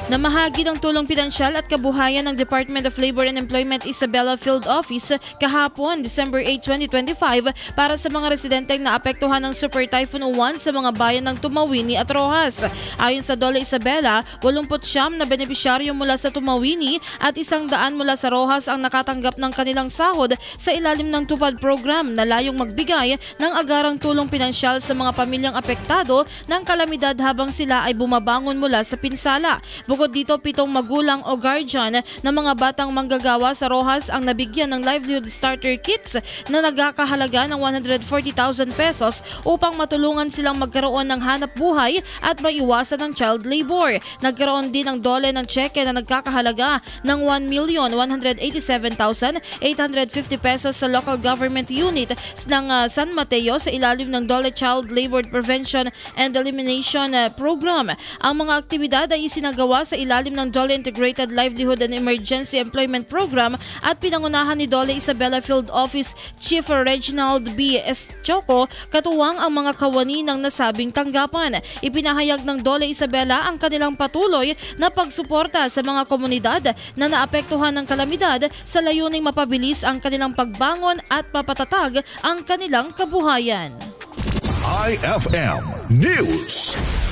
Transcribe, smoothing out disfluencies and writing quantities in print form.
Namahagi ng tulong pinansyal at kabuhayan ng Department of Labor and Employment Isabela Field Office kahapon, December 8, 2025 para sa mga residenteng naapektuhan ng Super Typhoon Uwan sa mga bayan ng Tumawini at Roxas. Ayon sa Dole Isabela, 89 na benepisyaryo mula sa Tumawini at 100 mula sa Roxas ang nakatanggap ng kanilang sahod sa ilalim ng TUPAD program na layong magbigay ng agarang tulong pinansyal sa mga pamilyang apektado ng kalamidad habang sila ay bumabangon mula sa pinsala. Bukod dito, 7 magulang o guardian ng mga batang manggagawa sa Roxas ang nabigyan ng livelihood starter kits na nagkakahalaga ng 140,000 pesos upang matulungan silang magkaroon ng hanap buhay at maiwasan ng child labor. Nagkaroon din ng dole ng tseke na nagkakahalaga ng 1,187,850 pesos sa local government unit ng San Mateo sa ilalim ng Dole Child Labor Prevention and Elimination Program. Ang mga aktibidad ay isinagawa sa ilalim ng Dole Integrated Livelihood and Emergency Employment Program at pinangunahan ni Dole Isabela Field Office Chief Reginald B. Choco, katuwang ang mga kawani ng nasabing tanggapan. Ipinahayag ng Dole Isabela ang kanilang patuloy na pagsuporta sa mga komunidad na naapektuhan ng kalamidad sa layuning mapabilis ang kanilang pagbangon at mapatatag ang kanilang kabuhayan. IFM News.